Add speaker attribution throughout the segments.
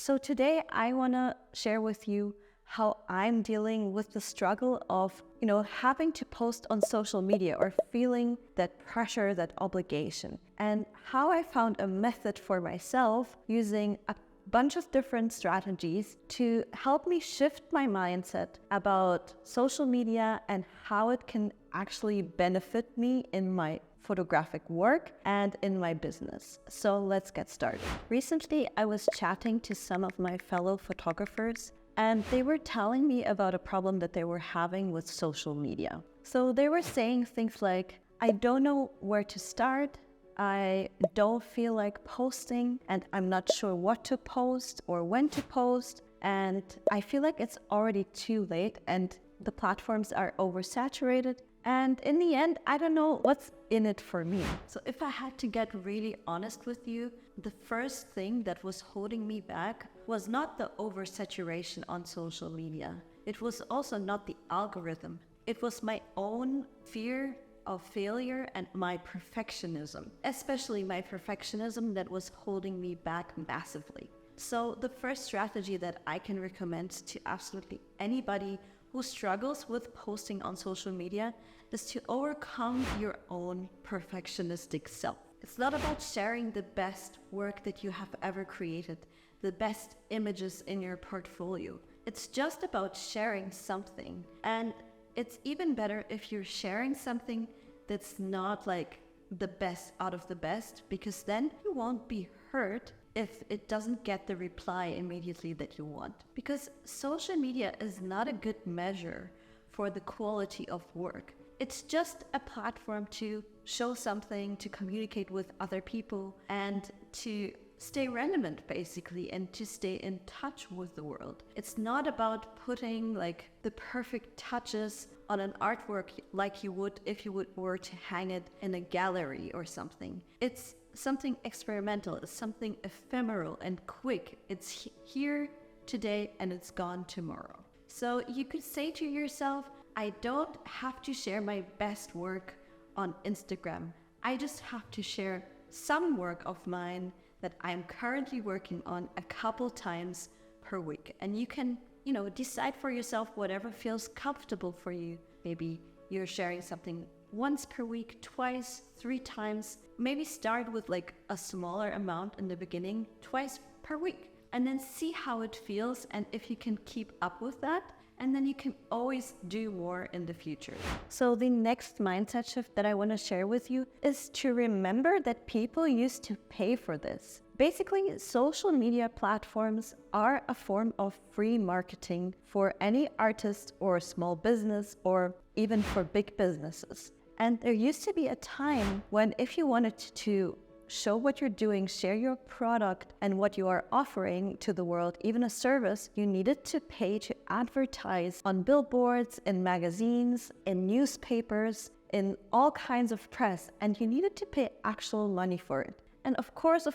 Speaker 1: So today I want to share with you how I'm dealing with the struggle of, having to post on social media or feeling that pressure, that obligation, and how I found a method for myself using a bunch of different strategies to help me shift my mindset about social media and how it can actually benefit me in my photographic work and in my business. So let's get started. Recently, I was chatting to some of my fellow photographers, and they were telling me about a problem that they were having with social media. So they were saying things like, I don't know where to start. I don't feel like posting, and I'm not sure what to post or when to post. And I feel like it's already too late and the platforms are oversaturated. And in the end, I don't know what's in it for me. So if I had to get really honest with you, the first thing that was holding me back was not the oversaturation on social media. It was also not the algorithm. It was my own fear of failure and my perfectionism, especially my perfectionism that was holding me back massively. So the first strategy that I can recommend to absolutely anybody who struggles with posting on social media is to overcome your own perfectionistic self. It's not about sharing the best work that you have ever created, the best images in your portfolio. It's just about sharing something. And it's even better if you're sharing something that's not like the best out of the best, because then you won't be hurt if it doesn't get the reply immediately that you want. Because social media is not a good measure for the quality of work. It's just a platform to show something, to communicate with other people, and to stay relevant basically, and to stay in touch with the world. It's not about putting like the perfect touches on an artwork like you would if you were to hang it in a gallery or something. It's something experimental, it's something ephemeral and quick. It's here today and it's gone tomorrow. So you could say to yourself, I don't have to share my best work on Instagram. I just have to share some work of mine that I'm currently working on a couple times per week. And you can, decide for yourself whatever feels comfortable for you. Maybe you're sharing something once per week, twice, 3 times. Maybe start with like a smaller amount in the beginning, twice per week, and then see how it feels and if you can keep up with that. And then you can always do more in the future. So the next mindset shift that I want to share with you is to remember that people used to pay for this. Basically, social media platforms are a form of free marketing for any artist or small business, or even for big businesses. And there used to be a time when if you wanted to show what you're doing, share your product and what you are offering to the world, even a service, you needed to pay to advertise on billboards, in magazines, in newspapers, in all kinds of press, and you needed to pay actual money for it. And of course,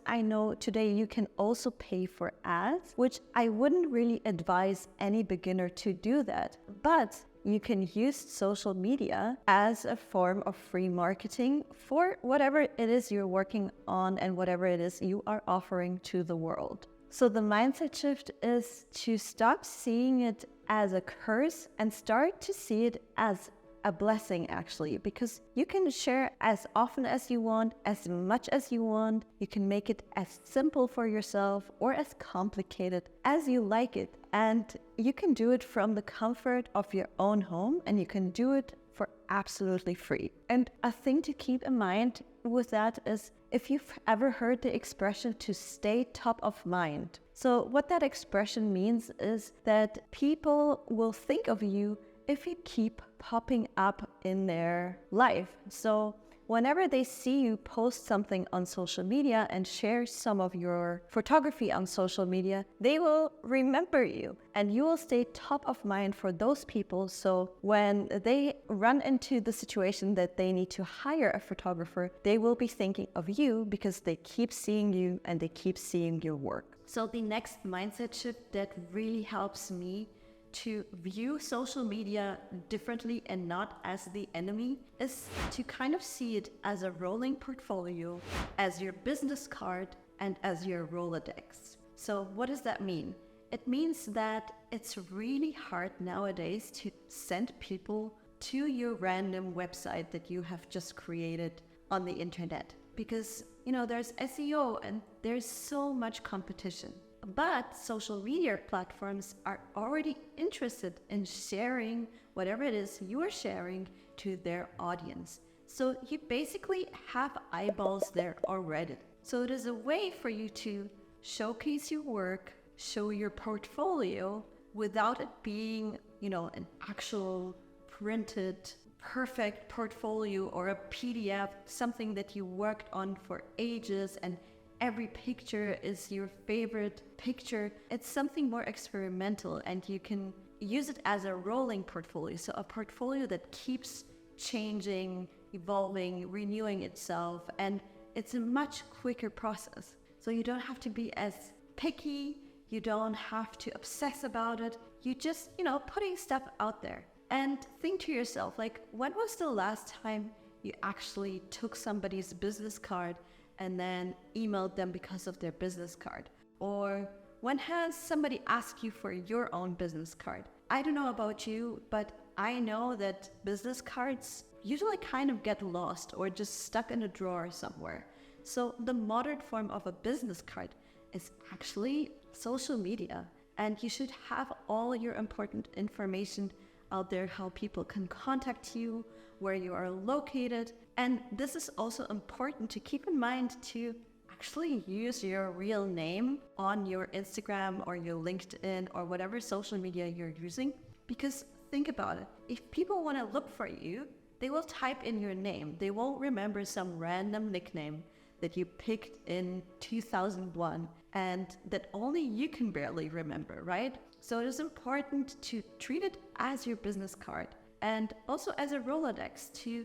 Speaker 1: I know today you can also pay for ads, which I wouldn't really advise any beginner to do that. But you can use social media as a form of free marketing for whatever it is you're working on and whatever it is you are offering to the world. So the mindset shift is to stop seeing it as a curse and start to see it as a blessing, actually, because you can share as often as you want, as much as you want. You can make it as simple for yourself or as complicated as you like it. And you can do it from the comfort of your own home, and you can do it for absolutely free. And a thing to keep in mind with that is, if you've ever heard the expression to stay top of mind. So what that expression means is that people will think of you if you keep popping up in their life. So whenever they see you post something on social media and share some of your photography on social media, they will remember you and you will stay top of mind for those people. So when they run into the situation that they need to hire a photographer, they will be thinking of you because they keep seeing you and they keep seeing your work. So the next mindset shift that really helps me to view social media differently and not as the enemy is to kind of see it as a rolling portfolio, as your business card, and as your Rolodex. So what does that mean? It means that it's really hard nowadays to send people to your random website that you have just created on the internet, because there's SEO and there's so much competition. But social media platforms are already interested in sharing whatever it is you are sharing to their audience. So you basically have eyeballs there already. So it is a way for you to showcase your work, show your portfolio without it being, an actual printed perfect portfolio or a PDF, something that you worked on for ages and every picture is your favorite picture. It's something more experimental and you can use it as a rolling portfolio. So a portfolio that keeps changing, evolving, renewing itself, and it's a much quicker process. So you don't have to be as picky, you don't have to obsess about it. You just, putting stuff out there. And think to yourself, like, when was the last time you actually took somebody's business card and then emailed them because of their business card? Or when has somebody asked you for your own business card? I don't know about you, but I know that business cards usually kind of get lost or just stuck in a drawer somewhere. So the modern form of a business card is actually social media. And you should have all your important information out there, how people can contact you, where you are located. And this is also important to keep in mind, to actually use your real name on your Instagram or your LinkedIn or whatever social media you're using. Because think about it, if people want to look for you, they will type in your name. They won't remember some random nickname that you picked in 2001 and that only you can barely remember, right? So it is important to treat it as your business card and also as a Rolodex to,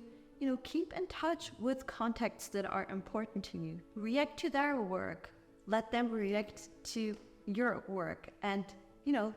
Speaker 1: keep in touch with contacts that are important to you. React to their work, let them react to your work, and,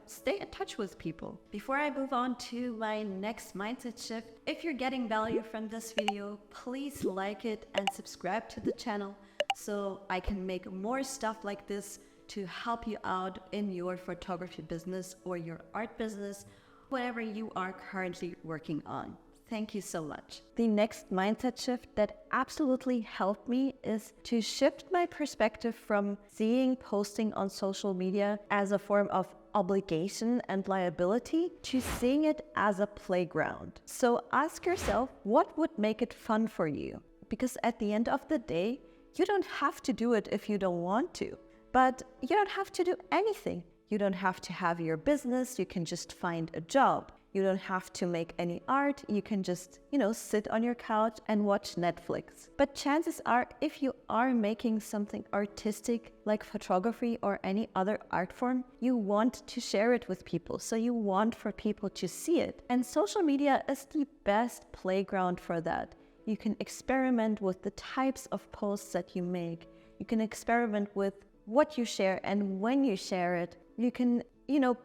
Speaker 1: stay in touch with people. Before I move on to my next mindset shift, if you're getting value from this video, please like it and subscribe to the channel so I can make more stuff like this to help you out in your photography business or your art business, whatever you are currently working on. Thank you so much. The next mindset shift that absolutely helped me is to shift my perspective from seeing posting on social media as a form of obligation and liability to seeing it as a playground. So ask yourself, what would make it fun for you? Because at the end of the day, you don't have to do it if you don't want to. But you don't have to do anything. You don't have to have your business. You can just find a job. You don't have to make any art. You can just, sit on your couch and watch Netflix. But chances are, if you are making something artistic like photography or any other art form, you want to share it with people. So you want for people to see it. And social media is the best playground for that. You can experiment with the types of posts that you make. You can experiment with what you share and when you share it. You can,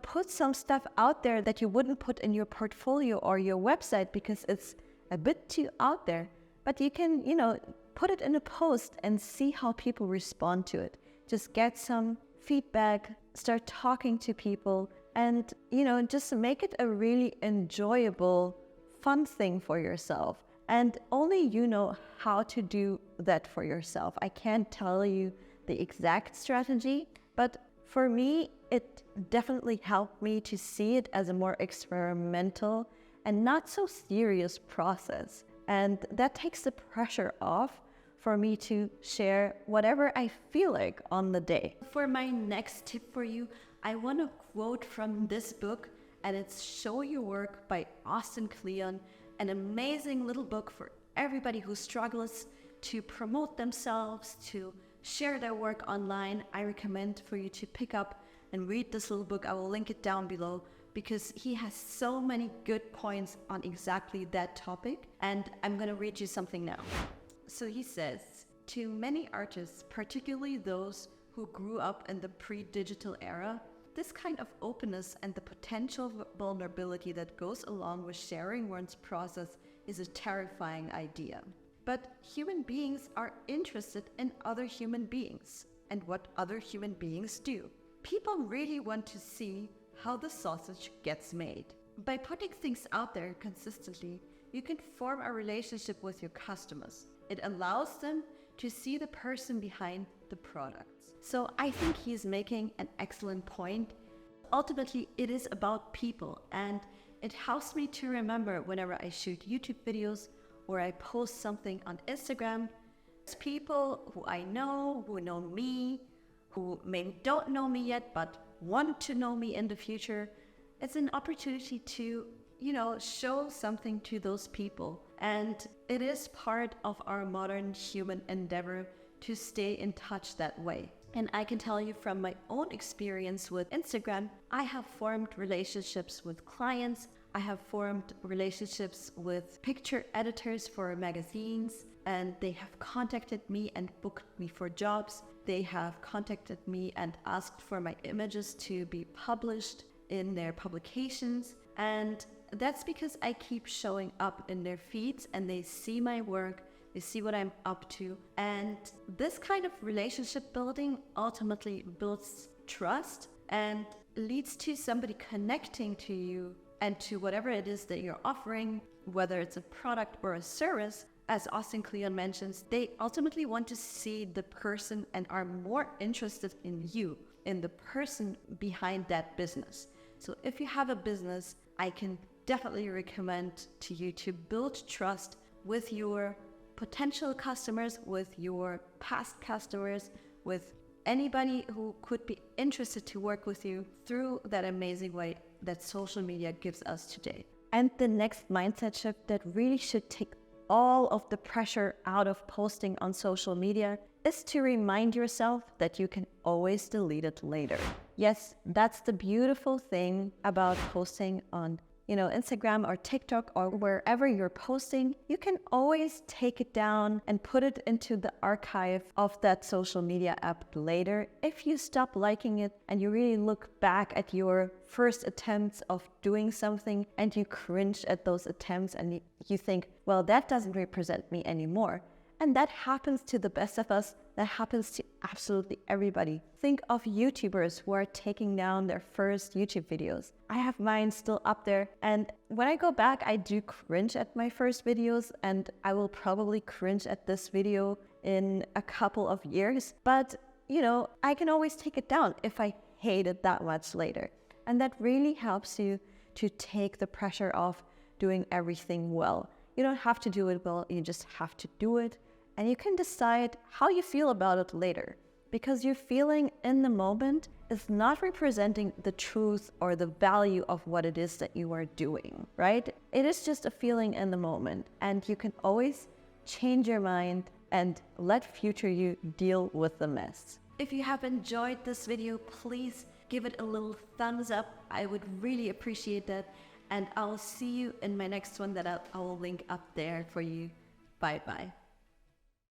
Speaker 1: put some stuff out there that you wouldn't put in your portfolio or your website because it's a bit too out there. But you can, put it in a post and see how people respond to it. Just get some feedback, start talking to people, and, just make it a really enjoyable, fun thing for yourself. And only you know how to do that for yourself. I can't tell you the exact strategy, but for me, it definitely helped me to see it as a more experimental and not so serious process. And that takes the pressure off for me to share whatever I feel like on the day. For my next tip for you, I want to quote from this book, and it's Show Your Work by Austin Kleon, an amazing little book for everybody who struggles to promote themselves, to share their work online. I recommend for you to pick up and read this little book. I will link it down below because he has so many good points on exactly that topic. And I'm going to read you something now. So he says, to many artists, particularly those who grew up in the pre-digital era, this kind of openness and the potential vulnerability that goes along with sharing one's process is a terrifying idea. But human beings are interested in other human beings and what other human beings do. People really want to see how the sausage gets made. By putting things out there consistently, you can form a relationship with your customers. It allows them to see the person behind the products. So I think he's making an excellent point. Ultimately, it is about people, and it helps me to remember whenever I shoot YouTube videos or I post something on Instagram, it's people who I know, who know me, who maybe don't know me yet, but want to know me in the future. It's an opportunity to, show something to those people. And it is part of our modern human endeavor to stay in touch that way. And I can tell you from my own experience with Instagram, I have formed relationships with clients. I have formed relationships with picture editors for magazines, and they have contacted me and booked me for jobs. They have contacted me and asked for my images to be published in their publications. And that's because I keep showing up in their feeds and they see my work, they see what I'm up to. And this kind of relationship building ultimately builds trust and leads to somebody connecting to you and to whatever it is that you're offering, whether it's a product or a service. As Austin Kleon mentions, they ultimately want to see the person and are more interested in you, in the person behind that business. So if you have a business, I can definitely recommend to you to build trust with your potential customers, with your past customers, with anybody who could be interested to work with you through that amazing way that social media gives us today. And the next mindset shift that really should take all of the pressure out of posting on social media is to remind yourself that you can always delete it later. Yes, that's the beautiful thing about posting on Instagram or TikTok or wherever you're posting. You can always take it down and put it into the archive of that social media app later. If you stop liking it and you really look back at your first attempts of doing something and you cringe at those attempts and you think, well, that doesn't represent me anymore. And that happens to the best of us. That happens to absolutely everybody. Think of YouTubers who are taking down their first YouTube videos. I have mine still up there. And when I go back, I do cringe at my first videos, and I will probably cringe at this video in a couple of years. But, I can always take it down if I hate it that much later. And that really helps you to take the pressure off doing everything well. You don't have to do it well, you just have to do it. And you can decide how you feel about it later, because your feeling in the moment is not representing the truth or the value of what it is that you are doing, right? It is just a feeling in the moment, and you can always change your mind and let future you deal with the mess. If you have enjoyed this video, please give it a little thumbs up. I would really appreciate that. And I'll see you in my next one that I will link up there for you. Bye-bye.